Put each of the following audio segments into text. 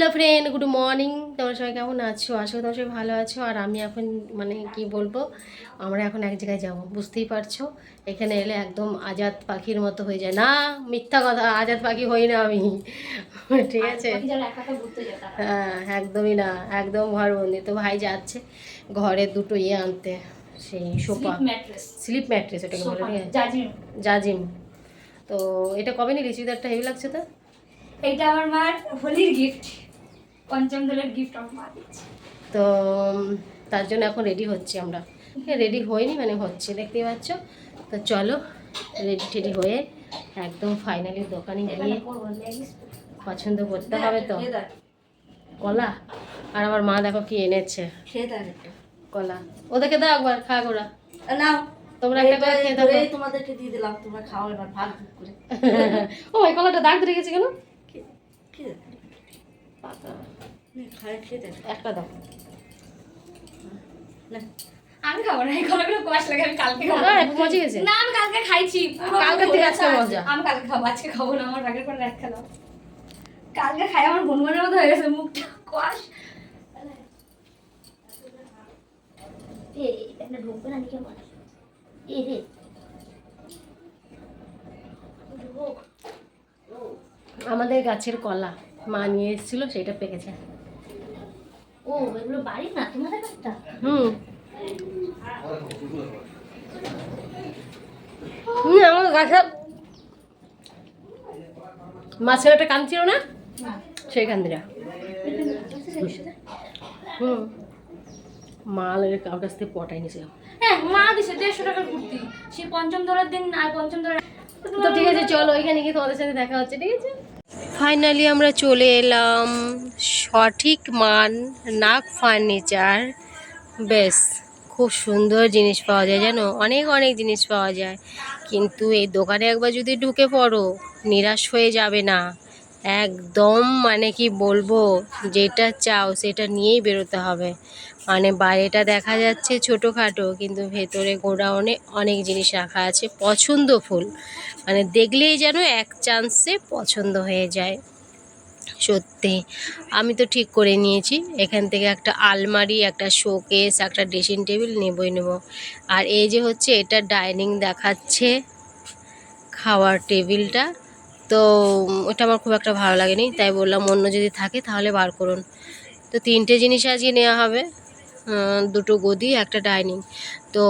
Hello friend, good morning. তোমরা সবাই কেমন আছো? আশা করি তোমরা সবাই ভালো আছো। আর আমি এখন মানে কি বলবো, আমরা এখন এক জায়গায় যাব, বুঝতেই পারছো। এখানে এলে একদম আজাদ পাখির মতো হয়ে যায়। না, মিথ্যা কথা, আজাদ পাখি হই না আমি। ঠিক আছে, হ্যাঁ একদমই না, একদম ঘরবন্দি। তো ভাই যাচ্ছে ঘরে দুটো আনতে, সেই সোফা স্লিপ ম্যাট্রেস, এটাকে বলে জাজিম। তো এটা কবে নিলি? চুড়িদারটা হেভি লাগছে তো। এটা আমার মার হোলির গিফট, পঞ্চম দোলের গিফট আমার মা দিয়েছে। তো তার জন্য এখন রেডি হচ্ছে আমরা। রেডি হয়নি মানে হচ্ছে, দেখতেই পাচ্ছ। তো চলো রেডি টেডি হয়ে একদম ফাইনালি দোকানে গিয়ে পছন্দ করতে হবে। তো কলা, আর আমার মা দেখো কি এনেছে, কলা। ওদেরকে দাও একবার, খা ওরা। নাও তোমরা একটা করে খেয়ে দাও। তোমাদেরকে দিয়ে দিলাম, তোমরা খাও এবার ভাগ করে। ও এই কলাটা দাগ ধরে গেছে কেন? একটা দাও। আমি খাবো না, এই কলাগুলো কষ্ট লাগে। আমি কালকে খাবো। মজা গেছে না, আমি কালকে খাইছি। কালকে থেকে আজকে মজা। আমি কালকে খাবো, আজকে খাবো না। আমার রাগের পর রাগ খেলাম। কালকে খাই আমার গুনগুনের মতো হয়ে গেছে, মুখটা কষ। ঢুকবে না নাকি আমার? আমাদের গাছের কলা মা নিয়ে এসেছিল, সেটা পেকেছে। ও এগুলো বাড়ি না তোমাদের একটা? আমার গাছে মাছের একটা কান ছিল না, সেই কান দিয়া মাল কারোর কাছ থেকে পটাই নিয়েছিলাম। হ্যাঁ, মা দিছে 150 টাকার কুর্তি, সেই পঞ্চম দোলের দিন। আর পঞ্চম দোলের তো ঠিক আছে, চলো ওইখানে গিয়ে তোমাদের সাথে দেখা হচ্ছে, ঠিক আছে। ফাইনালি আমরা চলে এলাম সঠিক মান নাগ ফার্নিচার। বেশ খুব সুন্দর জিনিস পাওয়া যায়, জানো, অনেক অনেক জিনিস পাওয়া যায়। কিন্তু এই দোকানে একবার যদি ঢুকে পড়ো, নিরাশ হয়ে যাবে না একদম। মানে কি বলবো, যেটা চাও সেটা নিয়েই বেরোতে হবে। মানে বাইরেটা দেখা যাচ্ছে ছোটোখাটো, কিন্তু ভেতরে গোডাউনে অনেক জিনিস রাখা আছে পছন্দফুল। মানে দেখলেই যেন এক চান্সে পছন্দ হয়ে যায়। সত্যি আমি তো ঠিক করে নিয়েছি, এখান থেকে একটা আলমারি, একটা শোকেস, একটা ড্রেসিং টেবিল নেবই নেব। আর এই যে হচ্ছে এটা ডাইনিং দেখাচ্ছে, খাওয়ার টেবিলটা। তো ওটা আমার খুব একটা ভালো লাগেনি, তাই বললাম অন্য যদি থাকে তাহলে বার করুন। তো তিনটে জিনিস আজকে নেওয়া হবে, দুটো গদি, একটা ডাইনিং। তো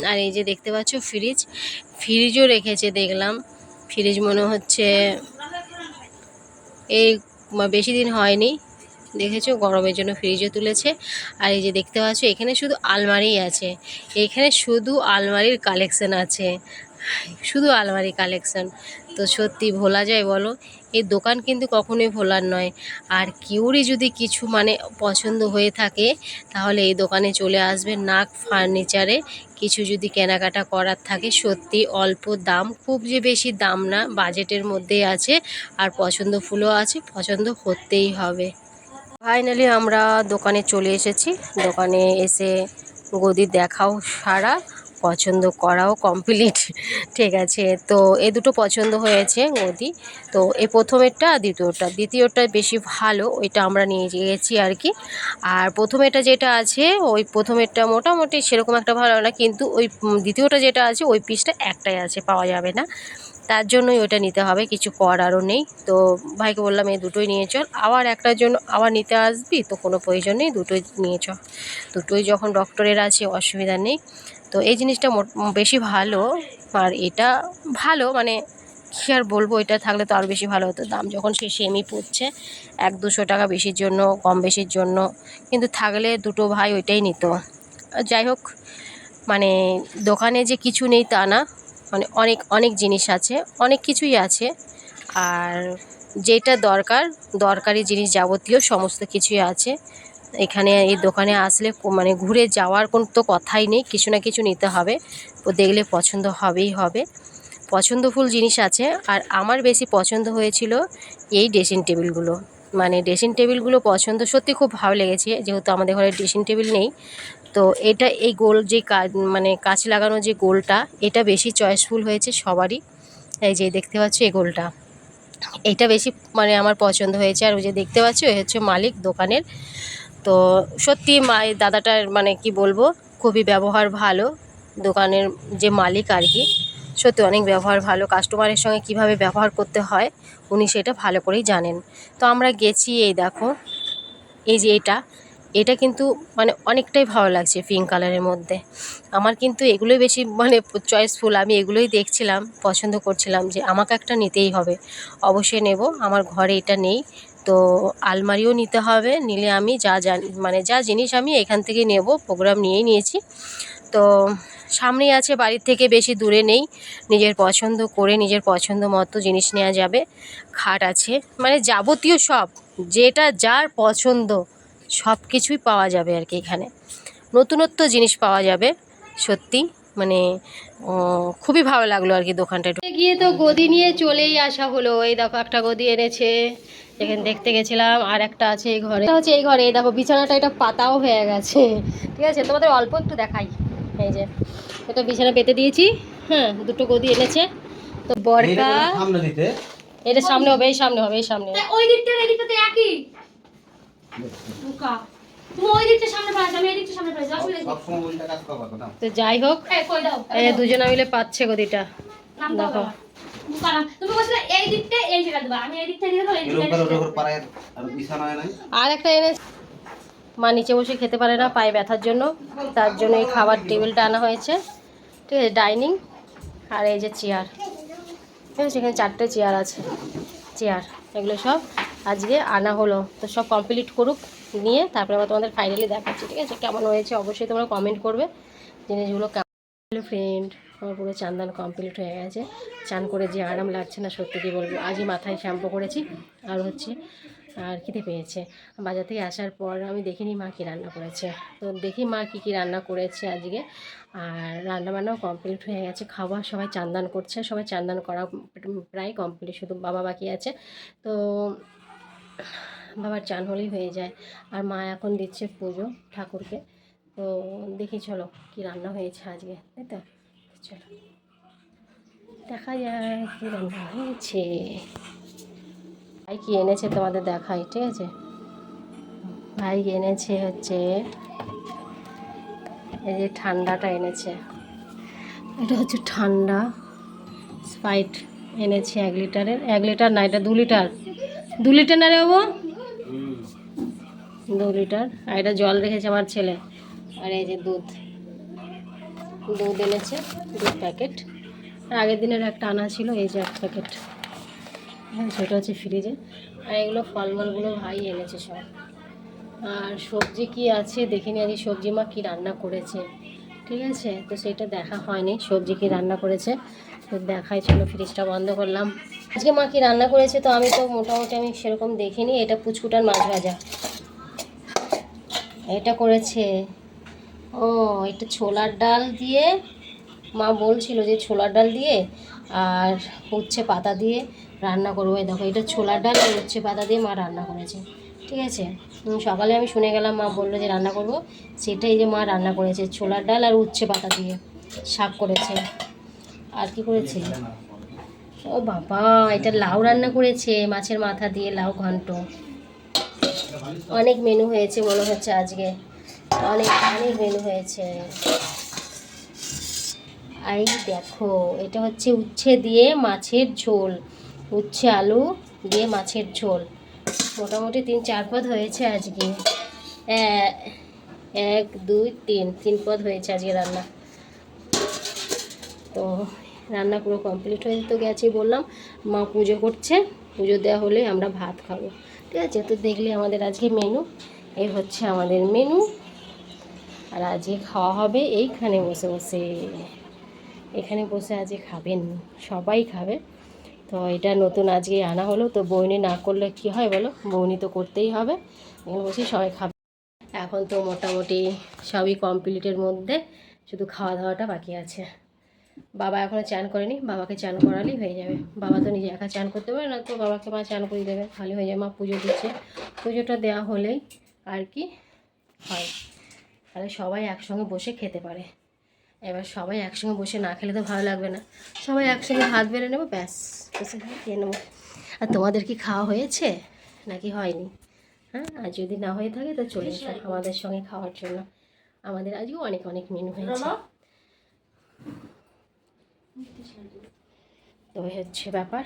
আর এই যে দেখতে পাচ্ছ ফ্রিজ, ফ্রিজও রেখেছে দেখলাম। ফ্রিজ মনে হচ্ছে এই বেশি দিন হয়নি, দেখেছো, গরমের জন্য ফ্রিজও তুলেছে। আর এই যে দেখতে পাচ্ছ এখানে শুধু আলমারিই আছে, এখানে শুধু আলমারির কালেকশন আছে, শুধু আলমারি কালেকশন। তো সত্যি ভোলা যায় বলো? এই দোকান কিন্তু কখনোই ভোলার নয়। আর কেউরই যদি কিছু মানে পছন্দ হয়ে থাকে তাহলে এই দোকানে চলে আসবে, নাগ ফার্নিচারে। কিছু যদি কেনাকাটা করার থাকে, সত্যি অল্প দাম, খুব যে বেশি দাম না, বাজেটের মধ্যেই আছে। আর পছন্দ ফুলও আছে, পছন্দ করতেই হবে। ফাইনালি আমরা দোকানে চলে এসেছি। দোকানে এসে গদি দেখাও সারা, পছন্দ করাও কমপ্লিট। ঠিক আছে, তো এই দুটো পছন্দ হয়েছে গদি। তো এই প্রথমেরটা আর দ্বিতীয়টা বেশি ভালো, ওইটা আমরা নিয়ে গেছি আর কি। আর প্রথমেরটা যেটা আছে, ওই প্রথমেরটা মোটামুটি সেরকম একটা ভালো না, কিন্তু ওই দ্বিতীয়টা যেটা আছে ওই পিসটা একটাই আছে, পাওয়া যাবে না, তার জন্যই ওটা নিতে হবে, কিছু করারও নেই। তো ভাইকে বললাম এই দুটোই নিয়ে চল, আবার একটার জন্য আবার নিতে আসবি তো কোনো প্রয়োজন নেই, দুটোই নিয়ে চল, দুটোই যখন ডক্টরের আছে অসুবিধা নেই। তো এই জিনিসটা বেশি ভালো। আর এটা ভালো, মানে কী আর বলবো, এটা থাকলে তো আরও বেশি ভালো হতো। দাম যখন সে সেমই পড়ছে, 100-200 টাকা বেশির জন্য, কম বেশির জন্য, কিন্তু থাকলে দুটো ভাই ওইটাই নিত। যাই হোক, মানে দোকানে যে কিছু নেই তা না, মানে অনেক অনেক জিনিস আছে, অনেক কিছুই আছে। আর যেটা দরকারি জিনিস যাবতীয় সমস্ত কিছুই আছে এখানে। এই দোকানে আসলে মানে ঘুরে যাওয়ার কোনো তো কথাই নেই, কিছু না কিছু নিতে হবে, ও দেখলে পছন্দ হবেই হবে। পছন্দফুল জিনিস আছে। আর আমার বেশি পছন্দ হয়েছিল এই ড্রেসিং টেবিলগুলো, মানে ড্রেসিং টেবিলগুলো পছন্দ সত্যি খুব ভালো লেগেছে, যেহেতু আমাদের ঘরে ড্রেসিং টেবিল নেই। তো এটা এই গোল যে মানে কাঁচ লাগানো যে গোলটা, এটা বেশি চয়েসফুল হয়েছে সবারই। এই যে দেখতে পাচ্ছ এই গোলটা, এটা বেশি মানে আমার পছন্দ হয়েছে। আর ওই যে দেখতে পাচ্ছ এ হচ্ছে মালিক দোকানের। তো সত্যি এই দাদাটার মানে কি বলবো, খুবই ব্যবহার ভালো। দোকানের যে মালিক আর কি, সত্যি অনেক ব্যবহার ভালো। কাস্টমারের সঙ্গে কিভাবে ব্যবহার করতে হয় উনি সেটা ভালো করেই জানেন। তো আমরা গেছি, এই দেখো এই যে এটা কিন্তু মানে অনেকটাই ভালো লাগছে পিঙ্ক কালারের মধ্যে। আমার কিন্তু এগুলোই বেশি মানে চয়েসফুল, আমি এগুলোই দেখছিলাম, পছন্দ করছিলাম যে আমাকে একটা নিতেই হবে, অবশ্যই নেব। আমার ঘরে এটা নেই, তো আলমারিও নিতে হবে। নিলে আমি মানে যা জিনিস আমি এখান থেকে নেব, প্রোগ্রাম নিয়েই নিয়েছি। তো সামনেই আছে, বাড়ির থেকে বেশি দূরে নেই, নিজের পছন্দ করে নিজের পছন্দ মতো জিনিস নেওয়া যাবে। খাট আছে, মানে যাবতীয় সব যেটা যার পছন্দ সব কিছুই পাওয়া যাবে আর কি এখানে। নতুনত্ব জিনিস পাওয়া যাবে সত্যি, মানে খুবই ভালো লাগলো আর কি দোকানটা গিয়ে। তো গদি নিয়ে চলেই আসা হলো। এই দেখো একটা গদি এনেছে, যেখানে দেখতে গেছিলাম। আর একটা আছে এই ঘরে, হচ্ছে এই ঘরে। এই দেখো বিছানাটা এটা পাতাও হয়ে গেছে, ঠিক আছে। তোমাদের অল্প একটু দেখাই, এই যে এটা বিছানা পেতে দিয়েছি। হ্যাঁ, দুটো গদি এনেছে। তো বরকা এটা সামনে হবে, এই সামনে হবে, এই সামনে। ওই দিকটা এই দিকটা তো একই বুকা। তুমি ওই দিকটা সামনে পাস, আমি এই দিকটা সামনে পাস, অসুবিধা কি? সব সময় উল্টা কাজ করবা না। তো যাই হোক, এই কই দাও, এই দুজনে মিলে পাচ্ছে গদিটা, নাম দাও দেখো। বুকা। তুমি বলছিলে এই দিকটা এই জায়গা দেবা, আমি এই দিকটা দিয়ে দেবো, এই দিকটা আর বিছানা নাই। আর একটা এনে মা নিচে বসে খেতে পারে না পায়ে ব্যথার জন্য, তার জন্য এই খাবার টেবিলটা আনা হয়েছে, ঠিক আছে। ডাইনিং আর এই যে চেয়ার, ঠিক আছে। এখানে 4টে চেয়ার আছে, চেয়ার এগুলো সব আজকে আনা হলো। তো সব কমপ্লিট করুক, নিয়ে তারপরে আবার তোমাদের ফাইনালি দেখাচ্ছি, ঠিক আছে। কেমন হয়েছে অবশ্যই তোমরা কমেন্ট করবে জিনিসগুলো কেমন। হ্যালো ফ্রেন্ড, আমার পুরো চান কমপ্লিট হয়ে গেছে। চান করে যে আরাম লাগছে না সত্যি কী বলবো। আজই মাথায় শ্যাম্পু করেছি, আর হচ্ছে আর খিদে পেয়েছে। বাজার থেকে আসার পর আমি দেখিনি মা কী রান্না করেছে, তো দেখি মা কী রান্না করেছে আজকে। আর রান্নাবান্নাও কমপ্লিট হয়ে গেছে, খাওয়া সবাই চান করছে, সবাই চান করা প্রায় কমপ্লিট, শুধু বাবা বাকি আছে। তো বাবার চান হলেই হয়ে যায়। আর মা এখন দিচ্ছে পুজো ঠাকুরকে। তো দেখি চলো কি রান্না হয়েছে আজকে, তাই তো। চলো দেখা যায় কি রান্না হয়েছে। ভাই কি এনেছে তোমাদের দেখাই, ঠিক আছে। ভাই এনেছে হচ্ছে এই যে ঠান্ডাটা এনেছে, এটা হচ্ছে ঠান্ডা স্প্রাইট এনেছে 1 লিটারের। 1 লিটার না, এটা 2 লিটার। 2 লিটার না রে বাবু, 2 লিটার। আর এটা জল রেখেছে আমার ছেলে। আর এই যে দুধ এনেছে, 2 প্যাকেট। আর আগের দিনের একটা আনা ছিল, এই যে 1 প্যাকেট, হ্যাঁ সেটা হচ্ছে ফ্রিজে। আর এগুলো ফলমূলগুলো ভাই এনেছে সব। আর সবজি কি আছে দেখিনি, আজকে সবজি মা কী রান্না করেছে, ঠিক আছে। তো সেটা দেখা হয়নি, সবজি কী রান্না করেছে তো দেখাই। চলো ফ্রিজটা বন্ধ করলাম। আজকে মা কী রান্না করেছে তো আমি তো মোটামুটি আমি সেরকম দেখিনি। এটা পুচকুটার মাছ ভাজা এটা করেছে। ও এটা ছোলার ডাল দিয়ে, মা বলছিল যে ছোলার ডাল দিয়ে আর উচ্ছে পাতা দিয়ে রান্না করবো। এই দেখো এটা ছোলার ডাল আর উচ্ছে পাতা দিয়ে মা রান্না করেছে, ঠিক আছে। সকালে আমি শুনে গেলাম, মা বললো যে রান্না করব, সেটাই যে মা রান্না করেছে, ছোলার ডাল আর উচ্ছে পাতা দিয়ে শাক করেছে। আর কি করেছে, ও বাবা এটা লাউ রান্না করেছে, মাছের মাথা দিয়ে লাউ ঘন্ট। অনেক মেনু হয়েছে মনে হচ্ছে আজকে, অনেক অনেক মেনু হয়েছে। এই দেখো এটা হচ্ছে উচ্ছে দিয়ে মাছের ঝোল, উচ্ছে আলু দিয়ে মাছের ঝোল। মোটামুটি 3-4 পদ হয়েছে আজকে। 1 2 3 পদ হয়েছে আজকে রান্না। তো রান্না পুরো কমপ্লিট হয়ে তো গেছে, বললাম মা পুজো করছে, পুজো দেওয়া হলে আমরা ভাত খাবো, ঠিক আছে। তো দেখলে আমাদের আজকে মেনু, এই হচ্ছে আমাদের মেনু। আর আজকে খাওয়া হবে এইখানে বসে বসে, এখানে বসে আজকে খাবেন, সবাই খাবে। তো এটা নতুন আজকে আনা হলো, তো বউনি না করলে কি হয় বলো, বউনি তো করতেই হবে। এখানে বসে সবাই খাবে। এখন তো মোটামুটি সবই কমপ্লিটের মধ্যে, শুধু খাওয়া দাওয়াটা বাকি আছে। বাবা এখনও চান করেনি, বাবাকে চান করালেই হয়ে যাবে। বাবা তো নিজে একা চান করতে পারে না, তো বাবাকে মা চান করিয়ে দেবে, ভালো হয়ে যাবে। মা পুজো দিচ্ছে, পুজোটা দেওয়া হলেই আর কি হয়, তাহলে সবাই একসঙ্গে বসে খেতে পারে। এবার সবাই একসঙ্গে বসে না খেলে তো ভালো লাগবে না, সবাই একসঙ্গে হাত বেড়ে নেবো, ব্যাস বসে খেয়ে নেবো। আর তোমাদের কি খাওয়া হয়েছে নাকি হয়নি? হ্যাঁ, আর যদি না হয়ে থাকে তো চলে এসো আমাদের সঙ্গে খাওয়ার জন্য। আমাদের আজকে অনেক অনেক মেনু হয়েছে। তো এই হচ্ছে ব্যাপার।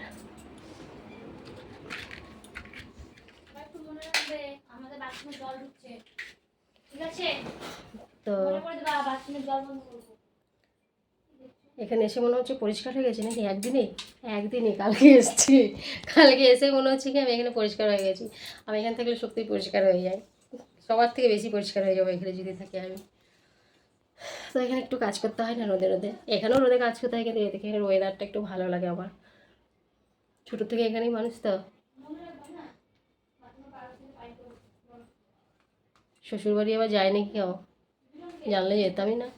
একটু মনে রাখবে আমাদের বাথরুমে জল ঢুকছে, ঠিক আছে? তো মনে করে দেবা বাথরুমের জল বন্ধ করবো। এখানে এসে মনে হচ্ছে পরিষ্কার হয়ে গেছে নাকি একদিনই কালকে এসেছি, কালকে এসে মনে হচ্ছে কি আমি এখানে পরিষ্কার হয়ে গেছি। আমি এখানে থাকলে সত্যিই পরিষ্কার হয়ে যায়, সবার থেকে বেশি পরিষ্কার হয়ে যাবো এখানে যদি থাকি আমি। তো এখানে একটু কাজ করতে হয় না রোদে রোদে, এখানেও রোদে কাজ করতে হয়, কিন্তু এখানে ওয়েদারটা একটু ভালো লাগে আমার। ছোটো থেকে এখানেই মানুষ তো, শ্বশুরবাড়ি আবার যায় নাকি কেউ, জানলে যেতামই না।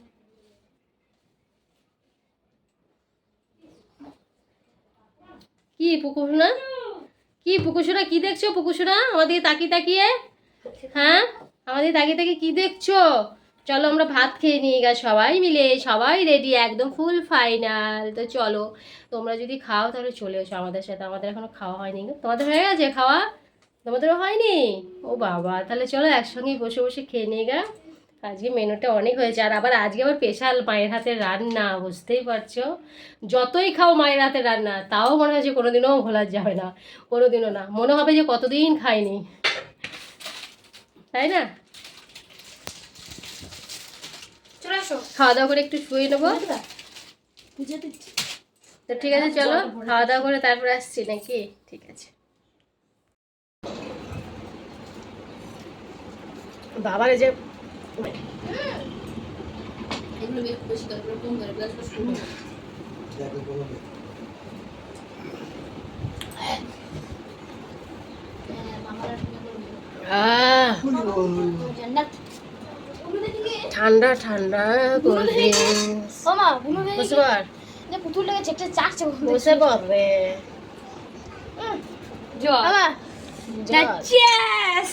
কি পুকুসোনা, কি পুকুসোনা, কি দেখছো পুকুসোনা আমাদের তাকিয়ে তাকিয়ে? হ্যাঁ, আমাদের তাকিয়ে তাকিয়ে কি দেখছো? চলো আমরা ভাত খেয়ে নিয়ে গা সবাই মিলে, সবাই রেডি একদম ফুল ফাইনাল। তো চলো, তোমরা যদি খাও তাহলে চলে এসো আমাদের সাথে, আমাদের এখনো খাওয়া হয়নি গো। তোমাদের হয়ে গেছে খাওয়া? তোমাদেরও হয়নি? ও বাবা, তাহলে চলো একসঙ্গেই বসে বসে খেয়ে নিয়ে গা। আজকে মেনুটা অনেক হয়েছে, আর আজকে আবার স্পেশাল মায়ের হাতের রান্না, বুঝতেই পারছো। যতই খাও মায়ের হাতের রান্না তাও মনে হয় যে কোনোদিনও ভোলা যাবে না, কোনোদিনও না, মনে হবে যে কতদিন খাইনি, তাই না? চলে আসো। খাওয়া দাওয়া করে একটু শুয়ে নেবো। বুঝে দিচ্ছি। তো ঠিক আছে, চলো খাওয়া দাওয়া করে তারপর আসছি নাকি? ঠিক আছে। বাবার এই যে এগুলো বেশি করে কম করে গ্লাস শুরু ঠান্ডা ঠান্ডা কোল্ড ড্রিঙ্কস। ও মা, বুনু দেখি বুঝতে পার, যে পুতুল লেগেছে একটা চাটছে বসে পড়বে। জল। বাবা, চিয়ার্স।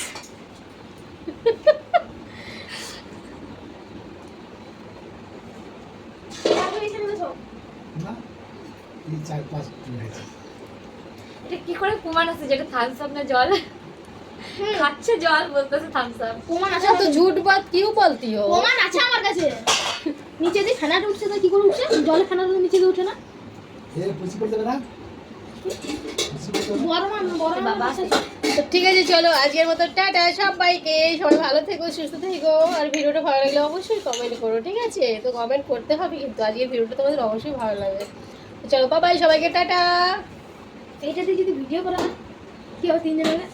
এটা কি করে প্রমাণ আছে যেটা থামস আপ না জল? খাচ্ছে জল, বলতেছে থামস আপ। প্রমাণ আছে तो झूठ बात क्यों बोलती हो? প্রমাণ আছে আমার কাছে। নিচে দিয়ে ফেনাটা উঠছে, তো কি করে উঠছে? জলে ফেনাটা নিচে দিয়ে উঠে না? বড় বাবা। তো ঠিক আছে, চলো আজকের মতো টাটা সবাইকে, সবাই ভালো থেকো, সুস্থ থেকো। আর ভিডিওটা ভালো লাগলে অবশ্যই কমেন্ট করো, ঠিক আছে? তো কমেন্ট করতে হবে কিন্তু, আজকের ভিডিওটা তোমাদের অবশ্যই ভালো লাগবে। তো চলো বাবাই, সবাইকে টাটা। এইটা দিয়ে যদি ভিডিও করা হয় কি হবে 3 দিন হলে?